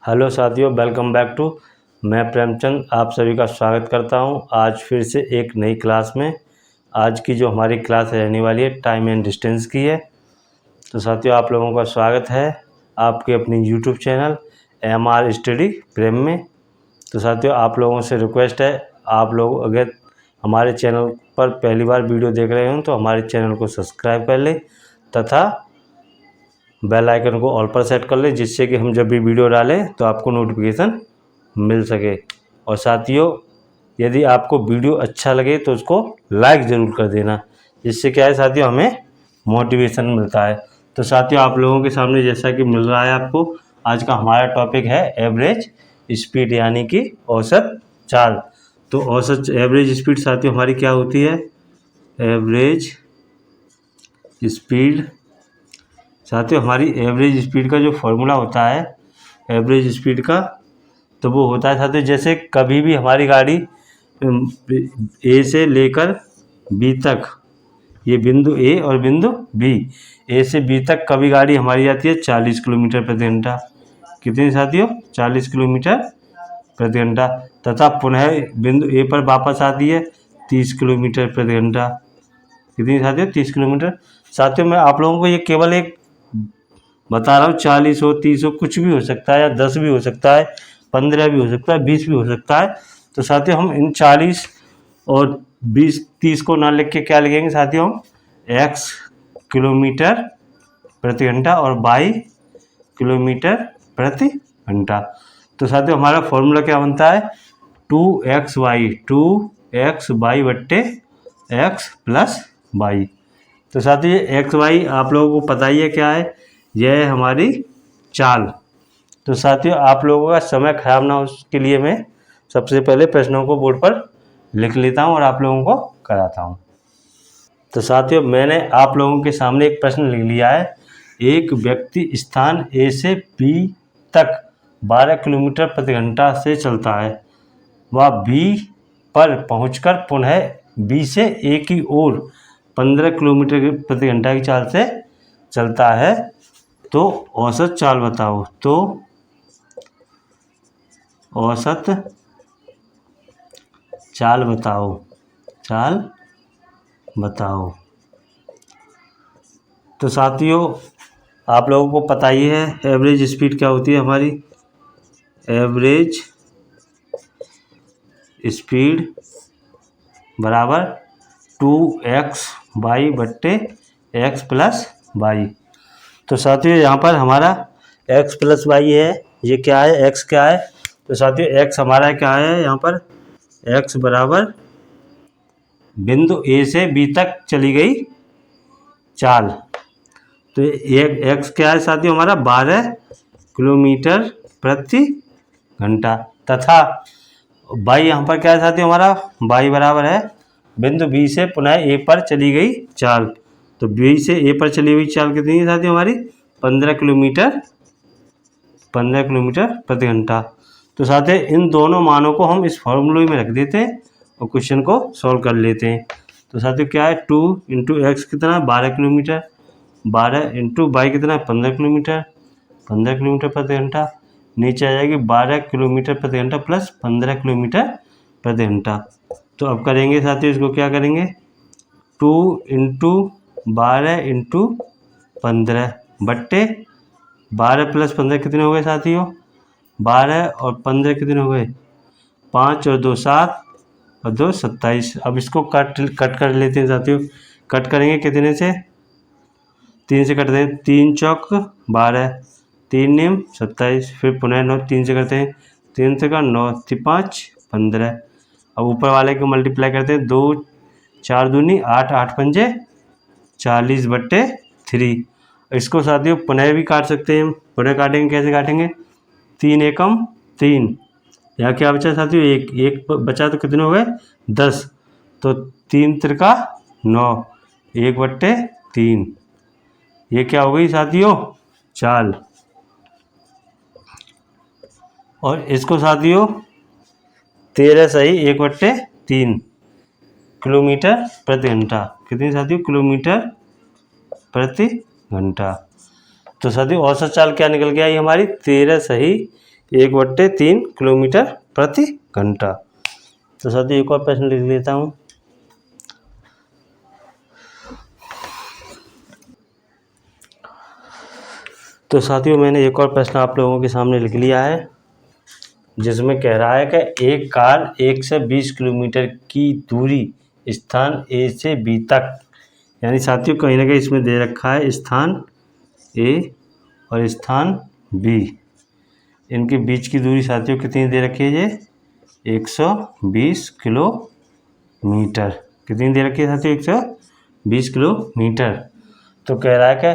Hello साथियों, welcome back to. मैं प्रेमचंद आप सभी का स्वागत करता हूं आज फिर से एक नई क्लास में। आज की जो हमारी क्लास रहने वाली है टाइम एंड डिस्टेंस की है। तो साथियों, आप लोगों का स्वागत है आपके अपने यूट्यूब चैनल MR स्टडी प्रेम में। तो साथियों, आप लोगों से रिक्वेस्ट है, आप लोग अगर हमारे चैनल पर पहली बार वीडियो देख रहे हो तो हमारे चैनल को सब्सक्राइब कर लें तथा बेल आइकन को ऑल पर सेट कर ले, जिससे कि हम जब भी वीडियो डालें तो आपको नोटिफिकेशन मिल सके। और साथियों, यदि आपको वीडियो अच्छा लगे तो उसको लाइक ज़रूर कर देना, जिससे क्या है साथियों, हमें मोटिवेशन मिलता है। तो साथियों, आप लोगों के सामने जैसा कि मिल रहा है आपको, आज का हमारा टॉपिक है एवरेज स्पीड, यानी कि औसत चाल। तो औसत एवरेज स्पीड साथियों हमारी क्या होती है? एवरेज स्पीड साथियों, हमारी एवरेज स्पीड का जो फॉर्मूला होता है एवरेज स्पीड का, तो वो होता है साथियों, जैसे कभी भी हमारी गाड़ी ए से लेकर बी तक, ये बिंदु ए और बिंदु बी, ए से बी तक कभी गाड़ी हमारी जाती है 40 किलोमीटर प्रति घंटा। कितनी साथियों? 40 किलोमीटर प्रति घंटा। तथा पुनः बिंदु ए पर वापस आती है 30 किलोमीटर प्रति घंटा। कितनी साथियों? 30 किलोमीटर। साथियों, मैं आप लोगों को ये केवल एक बता रहा हूँ, 40 हो, 30 हो, कुछ भी हो सकता है, या 10 भी हो सकता है, 15 भी हो सकता है, 20 भी हो सकता है। तो साथियों, हम इन 40 और 20 30 को ना लिख के क्या लिखेंगे साथियों? x किलोमीटर प्रति घंटा और y किलोमीटर प्रति घंटा। तो साथियों, हमारा फॉर्मूला क्या बनता है? 2xy बट्टे x प्लस y। तो साथियों, एक्स वाई आप लोगों को पता ही है क्या है, यह है हमारी चाल। तो साथियों, आप लोगों का समय खराब ना हो उसके लिए मैं सबसे पहले प्रश्नों को बोर्ड पर लिख लेता हूं और आप लोगों को कराता हूं। तो साथियों, मैंने आप लोगों के सामने एक प्रश्न लिख लिया है। एक व्यक्ति स्थान ए से बी तक 12 किलोमीटर प्रति घंटा से चलता है। वह बी पर पहुंचकर पुनः बी से ए की ओर 15 किलोमीटर प्रति घंटा की चाल से चलता है। तो औसत चाल बताओ। तो औसत चाल बताओ, चाल बताओ। तो साथियों, आप लोगों को पता ही है एवरेज स्पीड क्या होती है हमारी। एवरेज स्पीड बराबर 2xy बट्टे x प्लस वाई। तो साथियों, यहाँ पर हमारा x प्लस वाई है, ये क्या है? x क्या है? तो साथियों, x हमारा क्या है यहाँ पर? x बराबर बिंदु a से b तक चली गई चाल। तो एक x क्या है साथियों हमारा? 12 किलोमीटर प्रति घंटा। तथा y यहाँ पर क्या है साथियों हमारा? y बराबर है बिंदु b से पुनः a पर चली गई चाल। तो b से a पर चली हुई चाल कितनी है साथियों हमारी? 15 किलोमीटर प्रति घंटा। तो साथियों, इन दोनों मानों को हम इस फॉर्मूले में रख देते हैं और क्वेश्चन को सॉल्व कर लेते हैं। तो साथियों, क्या है? 2 इंटू एक्स कितना है? 12 किलोमीटर। 12 इंटू वाई कितना है? 15 किलोमीटर प्रति घंटा। नीचे आ जाएगी 12 किलोमीटर प्रति घंटा प्लस 15 किलोमीटर प्रति घंटा। तो अब करेंगे साथियों, इसको क्या करेंगे? 2 इंटू 12 इंटू 15 बट्टे 12 प्लस 15 कितने हो गए साथियों? 12 और 15 कितने हो गए? 5 और 2 7 और 2 27। अब इसको कट कर लेते हैं साथियों। कट करेंगे कितने से? 3 से कट दें। 3 चौक 12, 3 नियम 27, फिर पुनः 9 3 से करते हैं। 3 से का 9 5 15। अब ऊपर वाले को मल्टीप्लाई करते हैं। 2 4 दूनी 8 8 पंजे 40 बट्टे 3। इसको साथियों पुनः भी काट सकते हैं। पुनः काटेंगे, कैसे काटेंगे? 3 एकम 3। यहाँ क्या बचा साथियों? एक बचा, तो कितने हो गए? 10। तो 3 त्रिका 9, 1 बट्टे 3। ये क्या हो गई साथियों? चाल। और इसको साथियों 13 सही 1 बट्टे 3 किलोमीटर प्रति घंटा। कितनी साथियों? किलोमीटर प्रति घंटा। तो साथियों, औसत चाल क्या निकल के आई हमारी? 13 सही 1/3 किलोमीटर प्रति घंटा। तो साथियों एक और प्रश्न लिख लेता हूँ। तो साथियों मैंने एक और प्रश्न आप लोगों के सामने लिख लिया है, जिसमें कह रहा है कि एक कार 1 से 20 किलोमीटर की दूरी स्थान ए से बी तक, यानी साथियों कहीं ना कहीं इसमें दे रखा है स्थान ए और स्थान बी, इनके बीच की दूरी साथियों कितनी दे रखी है? ये 120 किलोमीटर। कितनी दे रखी है साथियों? 120 किलोमीटर। तो कह रहा है कि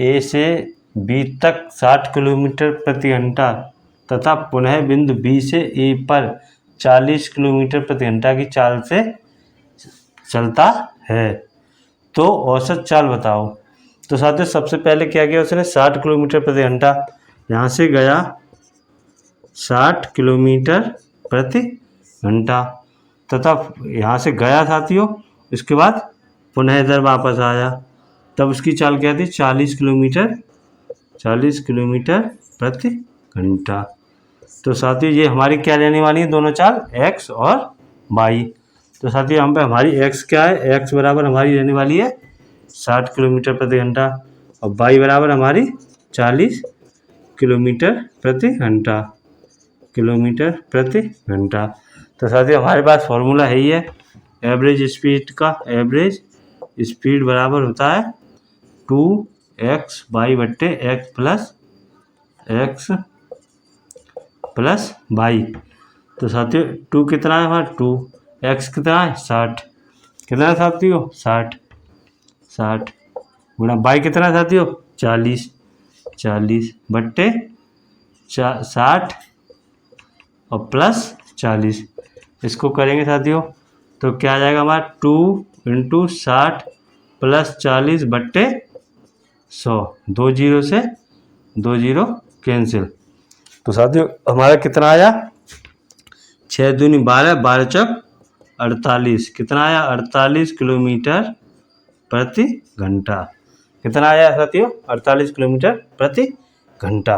ए से बी तक 60 किलोमीटर प्रति घंटा तथा पुनः बिंदु बी से ए पर 40 किलोमीटर प्रति घंटा की चाल से चलता है, तो औसत चाल बताओ। तो साथियों सबसे पहले क्या किया उसने? 60 किलोमीटर प्रति घंटा, यहाँ से गया 60 किलोमीटर प्रति घंटा तथा यहाँ से गया साथियों, इसके बाद पुनः इधर वापस आया, तब उसकी चाल क्या थी? 40 किलोमीटर प्रति घंटा। तो साथियों ये हमारी क्या रहने वाली है? दोनों चाल x और y। तो साथियों यहाँ पे हमारी x क्या है? x बराबर हमारी रहने वाली है 60 किलोमीटर प्रति घंटा और y बराबर हमारी 40 किलोमीटर प्रति घंटा। तो साथियों हमारे पास फॉर्मूला है ही है एवरेज स्पीड का। एवरेज स्पीड बराबर होता है 2xy/x प्लस y। तो साथियों 2 कितना है हमारा? 2, x कितना है? 60। कितना है साथियों? 60 गुणा y कितना है साथियों? 40 बट्टे 60 और प्लस 40। इसको करेंगे साथियों तो क्या आ जाएगा हमारा? 2 × 60 प्लस 40 बट्टे 100। 2 जीरो से 2 जीरो कैंसिल। तो साथियों हमारा कितना आया? 6 दूनी 12, 12 चौक 48। कितना आया? 48 किलोमीटर प्रति घंटा। कितना आया साथियों? 48 किलोमीटर प्रति घंटा।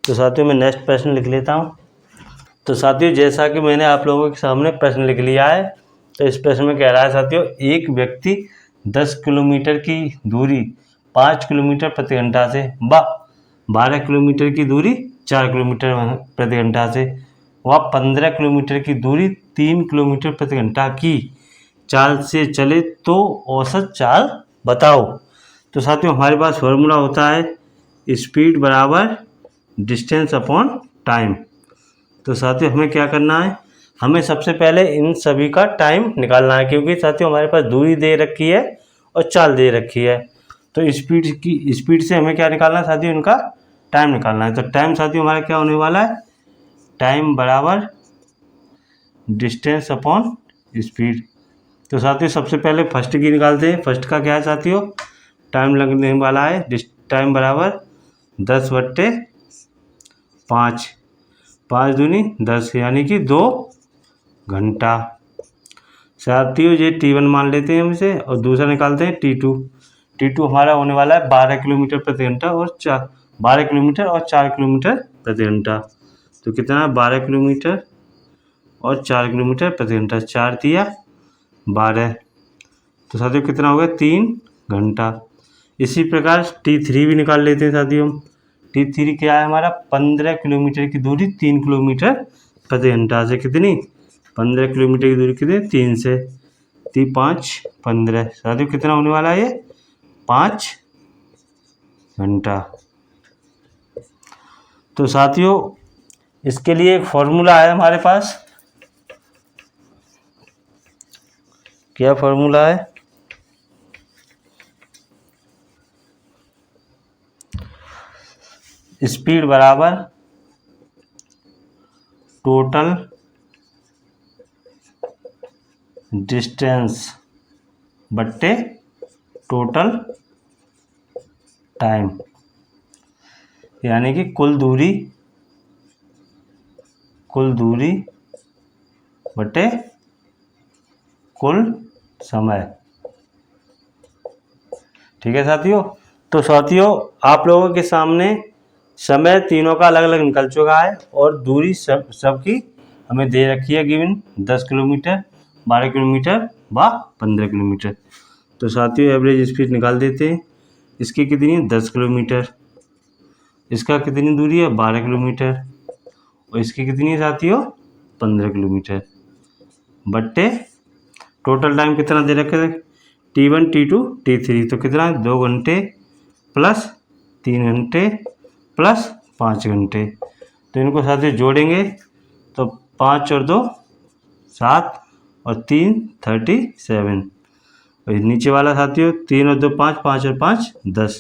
तो साथियों मैं नेक्स्ट प्रश्न लिख लेता हूँ। तो साथियों जैसा कि मैंने आप लोगों के सामने प्रश्न लिख लिया है, तो इस प्रश्न में कह रहा है साथियों एक व्यक्ति 10 किलोमीटर की दूरी 5 किलोमीटर प्रति घंटा से व 12 किलोमीटर की दूरी 4 किलोमीटर प्रति घंटा से व 15 किलोमीटर की दूरी 3 किलोमीटर प्रति घंटा की चाल से चले तो औसत चाल बताओ। तो साथियों हमारे पास फॉर्मूला होता है स्पीड बराबर डिस्टेंस अपॉन टाइम। तो साथियों हमें क्या करना है? हमें सबसे पहले इन सभी का टाइम निकालना है, क्योंकि साथियों हमारे पास दूरी दे रखी है और चाल दे रखी है। तो स्पीड से हमें क्या निकालना है साथियों? इनका टाइम निकालना है। तो टाइम साथियों हमारा क्या होने वाला है? टाइम बराबर डिस्टेंस अपॉन स्पीड। तो साथियों सबसे पहले फर्स्ट की निकालते हैं। फर्स्ट का क्या है साथियों? टाइम लगने वाला है टाइम बराबर 10/5, 5 दूनी 10 यानी कि 2 घंटा। साथियों ये T1 मान लेते हैं हम इसे और दूसरा निकालते हैं T2 हमारा होने वाला है 12 किलोमीटर प्रति घंटा और 12 किलोमीटर और 4 किलोमीटर प्रति घंटा। तो कितना है? 12 किलोमीटर और 4 किलोमीटर प्रति घंटा। 4 दिया 12। तो साथियों कितना हो गया? 3 घंटा। इसी प्रकार T3 भी निकाल लेते हैं साथियों हम। T3 क्या है हमारा? 15 किलोमीटर की दूरी 3 किलोमीटर प्रति घंटा से। कितनी? 15 किलोमीटर की दूरी कितनी? 3 से 3 5 15। साथियों कितना होने वाला है? ये 5 घंटा। तो साथियों इसके लिए एक फॉर्मूला है हमारे पास। क्या फॉर्मूला है? स्पीड बराबर टोटल डिस्टेंस बट्टे टोटल टाइम, यानी कि कुल दूरी बटे कुल समय। ठीक है साथियों। तो साथियों आप लोगों के सामने समय तीनों का अलग अलग निकल चुका है और दूरी सबकी हमें दे रखी है गिवन 10 किलोमीटर, 12 किलोमीटर व 15 किलोमीटर। तो साथियों एवरेज स्पीड निकाल देते हैं। इसकी कितनी है 10 किलोमीटर, इसका कितनी दूरी है 12 किलोमीटर और इसकी कितनी है साथियों 15 किलोमीटर बट्टे टोटल टाइम कितना दे रखे थे T1 T2 T3 तो कितना 2 घंटे प्लस 3 घंटे प्लस 5 घंटे। तो इनको साथियों जोड़ेंगे तो 5 और 2 7 और 3 37 और नीचे वाला साथियों 3 और 2 5, 5 और 5 10।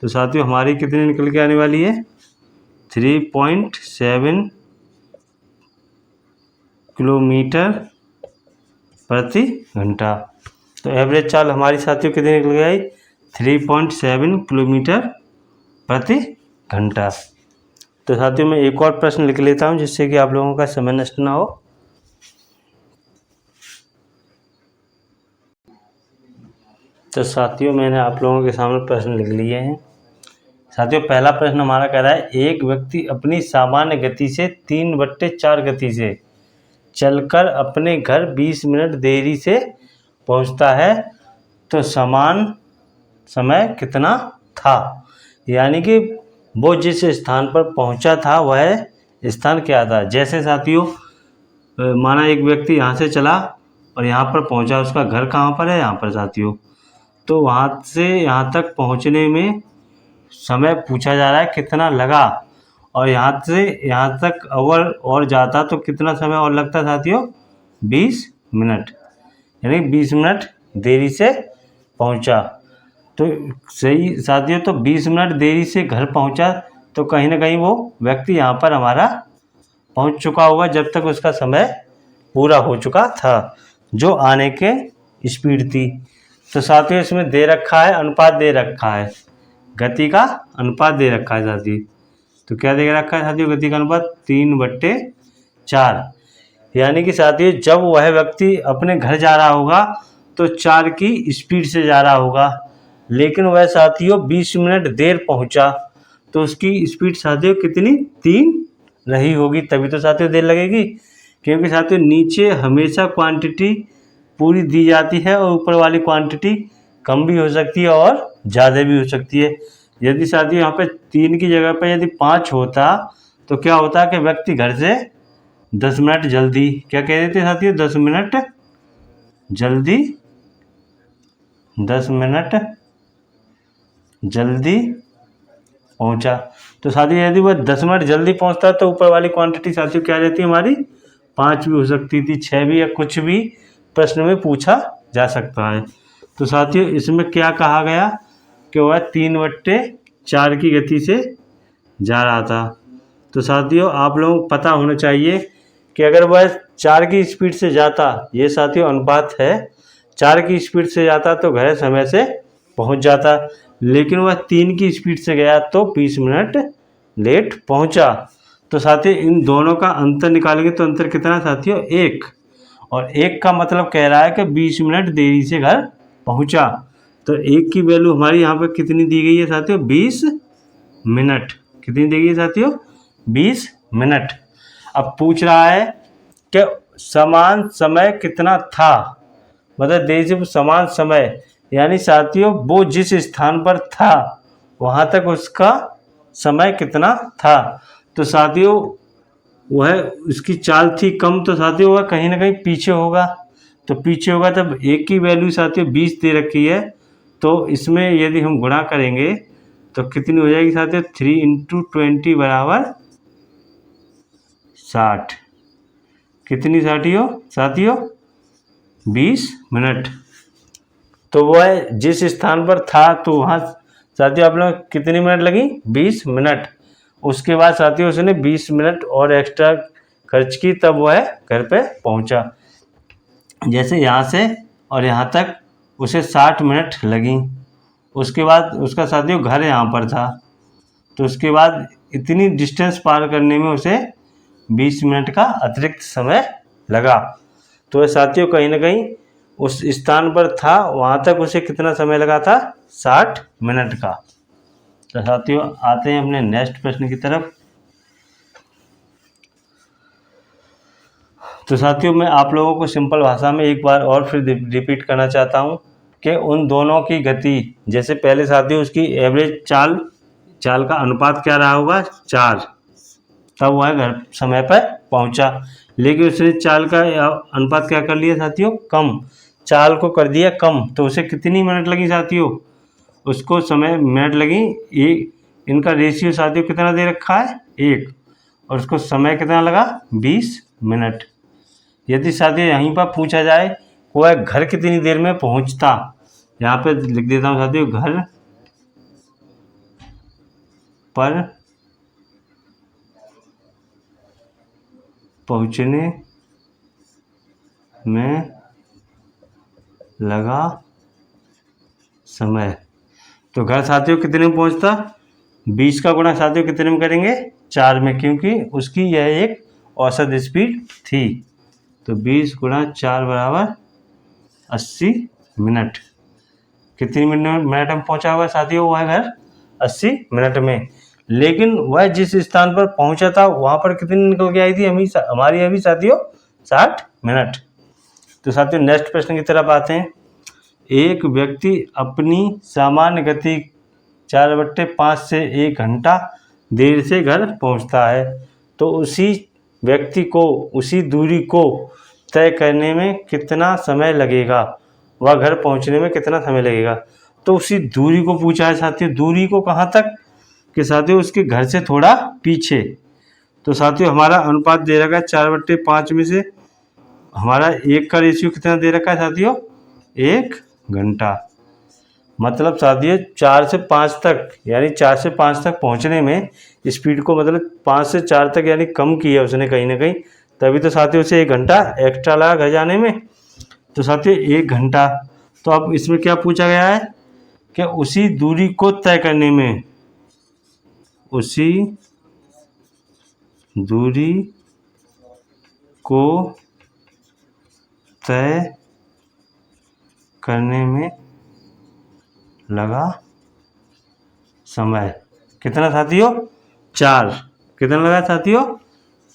तो साथियों हमारी कितनी निकल के आने वाली है 3.7 किलोमीटर प्रति घंटा। तो एवरेज चाल हमारी साथियों कितनी निकल के आई 3.7 किलोमीटर प्रति घंटा। तो साथियों मैं एक और प्रश्न लिख लेता हूं जिससे कि आप लोगों का समय नष्ट ना हो। तो साथियों मैंने आप लोगों के सामने प्रश्न लिख लिए हैं। साथियों पहला प्रश्न हमारा कह रहा है एक व्यक्ति अपनी सामान्य गति से 3/4 गति से चलकर अपने घर 20 मिनट देरी से पहुंचता है तो समान समय कितना था। यानी कि वो जिस स्थान पर पहुंचा था वह स्थान क्या था। जैसे साथियों माना एक व्यक्ति यहाँ से चला और यहाँ पर पहुंचा, उसका घर कहाँ पर है यहाँ पर साथियों, तो वहाँ से यहाँ तक पहुँचने में समय पूछा जा रहा है कितना लगा और यहाँ से यहाँ तक अगर और जाता तो कितना समय और लगता साथियों 20 मिनट, यानी 20 मिनट देरी से पहुँचा। तो सही साथियों, तो 20 मिनट देरी से घर पहुँचा तो कहीं ना कहीं वो व्यक्ति यहाँ पर हमारा पहुँच चुका होगा जब तक उसका समय पूरा हो चुका था जो आने के स्पीड थी। तो साथियों इसमें दे रखा है अनुपात दे रखा है, गति का अनुपात दे रखा है साथियों। तो क्या दे रखा है साथियों गति का अनुपात 3/4। यानी कि साथियों जब वह व्यक्ति अपने घर जा रहा होगा तो 4 की स्पीड से जा रहा होगा, लेकिन वह साथियों 20 मिनट देर पहुंचा तो उसकी स्पीड साथियों कितनी 3 रही होगी, तभी तो साथियों देर लगेगी। क्योंकि साथियों नीचे हमेशा क्वांटिटी पूरी दी जाती है और ऊपर वाली क्वांटिटी कम भी हो सकती है और ज़्यादा भी हो सकती है। यदि साथियों यहाँ पे 3 की जगह पर यदि 5 होता तो क्या होता कि व्यक्ति घर से 10 मिनट जल्दी, क्या कह देते साथियों 10 मिनट जल्दी, 10 मिनट जल्दी पहुंचा। तो साथियों यदि वह 10 मिनट जल्दी पहुंचता तो ऊपर वाली क्वांटिटी साथियों क्या रहती हमारी 5 भी हो सकती थी, 6 भी, या कुछ भी प्रश्न में पूछा जा सकता है। तो साथियों इसमें क्या कहा गया कि वह 3/4 की गति से जा रहा था। तो साथियों आप लोगों को पता होना चाहिए कि अगर वह 4 की स्पीड से जाता, ये साथियों अनुपात है, 4 की स्पीड से जाता तो घर समय से पहुंच जाता, लेकिन वह 3 की स्पीड से गया तो 20 मिनट लेट पहुंचा। तो साथियों इन दोनों का अंतर निकालेंगे तो अंतर कितना साथियों 1, और 1 का मतलब कह रहा है कि 20 मिनट देरी से घर पहुंचा। तो 1 की वैल्यू हमारी यहाँ पर कितनी दी गई है साथियों 20 मिनट। कितनी दी गई है साथियों 20 मिनट। अब पूछ रहा है कि समान समय कितना था, मतलब देरी से समान समय, यानी साथियों वो जिस स्थान पर था वहाँ तक उसका समय कितना था। तो साथियों वह उसकी चाल थी कम, तो साथियों वह कहीं ना कहीं पीछे होगा। तो पीछे होगा तब 1 की वैल्यू साथियों 20 दे रखी है, तो इसमें यदि हम गुणा करेंगे तो कितनी हो जाएगी साथियों 3 × 20 बराबर 60। कितनी साथियों 20 मिनट। तो वह जिस स्थान पर था तो वहाँ साथियों आप लोग कितनी मिनट लगी 20 मिनट। उसके बाद साथियों उसने 20 मिनट और एक्स्ट्रा खर्च की तब वह घर पे पहुँचा। जैसे यहाँ से और यहाँ तक उसे 60 मिनट लगी। उसके बाद उसका साथियों घर यहाँ पर था, तो उसके बाद इतनी डिस्टेंस पार करने में उसे 20 मिनट का अतिरिक्त समय लगा। तो साथियों कहीं ना कहीं उस स्थान पर था वहाँ तक उसे कितना समय लगा था? 60 मिनट का। तो साथियों आते हैं अपने नेक्स्ट प्रश्न की तरफ। तो साथियों मैं आप लोगों को सिंपल भाषा में एक बार और फिर रिपीट करना चाहता हूँ कि उन दोनों की गति, जैसे पहले साथियों उसकी एवरेज चाल का अनुपात क्या रहा होगा? 4, तब वह घर समय पर पहुंचा। लेकिन उसने चाल का अनुपात क्या कर लिया साथियों? कम। चाल को कर दिया कम, तो उसे कितनी मिनट लगी साथियों? उसको समय मिनट लगी। इनका रेशियो साथियों कितना दे रखा है? 1, और उसको समय कितना लगा? 20 मिनट। यदि साथियों यहीं पर पूछा जाए वह घर कितनी देर में पहुंचता, यहाँ पे लिख देता हूँ साथियों, घर पर पहुंचने में लगा समय। तो घर साथियों कितने में पहुंचता? 20 का गुणा साथियों कितने में करेंगे? 4 में, क्योंकि उसकी यह एक औसत स्पीड थी। तो 20 गुणा 4 बराबर 80 मिनट। कितनी मिनट में पहुंचा हुआ साथियों वह घर? 80 मिनट में। लेकिन वह जिस स्थान पर पहुंचा था वहां पर कितनी निकल के आई थी हमारी अभी साथियों? 60 मिनट। तो साथियों नेक्स्ट प्रश्न की तरफ आते हैं। एक व्यक्ति अपनी सामान्य गति 4/5 से 1 घंटा देर से घर पहुंचता है, तो उसी व्यक्ति को उसी दूरी को तय करने में कितना समय लगेगा? वह घर पहुंचने में कितना समय लगेगा? तो उसी दूरी को पूछा है साथियों। दूरी को कहाँ तक? कि साथियों उसके घर से थोड़ा पीछे। तो साथियों हमारा अनुपात दे रखा है 4/5 में से हमारा 1 का रेशियो कितना दे रखा है साथियों? 1 घंटा। मतलब साथियों 4 से 5 तक, यानी 4 से 5 तक पहुंचने में स्पीड को मतलब 5 से 4 तक यानी कम किया उसने कहीं ना कहीं, तभी तो साथियों उसे 1 घंटा एक्स्ट्रा लगा घर जाने में। तो साथियों 1 घंटा। तो अब इसमें क्या पूछा गया है कि उसी दूरी को तय करने में, उसी दूरी को तय करने में लगा समय कितना साथियों? 4। कितना लगा साथियों?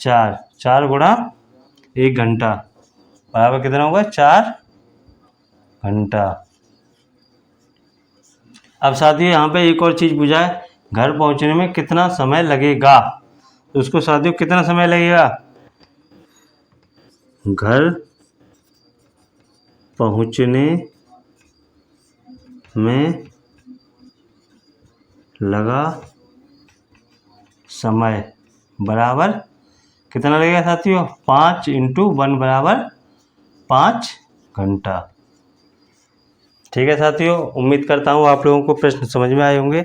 4। 4 गुणा 1 घंटा बराबर कितना होगा? 4 घंटा। अब साथियों यहाँ पे एक और चीज़ पूछा है, घर पहुँचने में कितना समय लगेगा। तो उसको साथियों कितना समय लगेगा? घर पहुँचने में लगा समय बराबर कितना लगेगा साथियों? 5 × 1 बराबर 5 घंटा। ठीक है साथियों, उम्मीद करता हूँ आप लोगों को प्रश्न समझ में आए होंगे।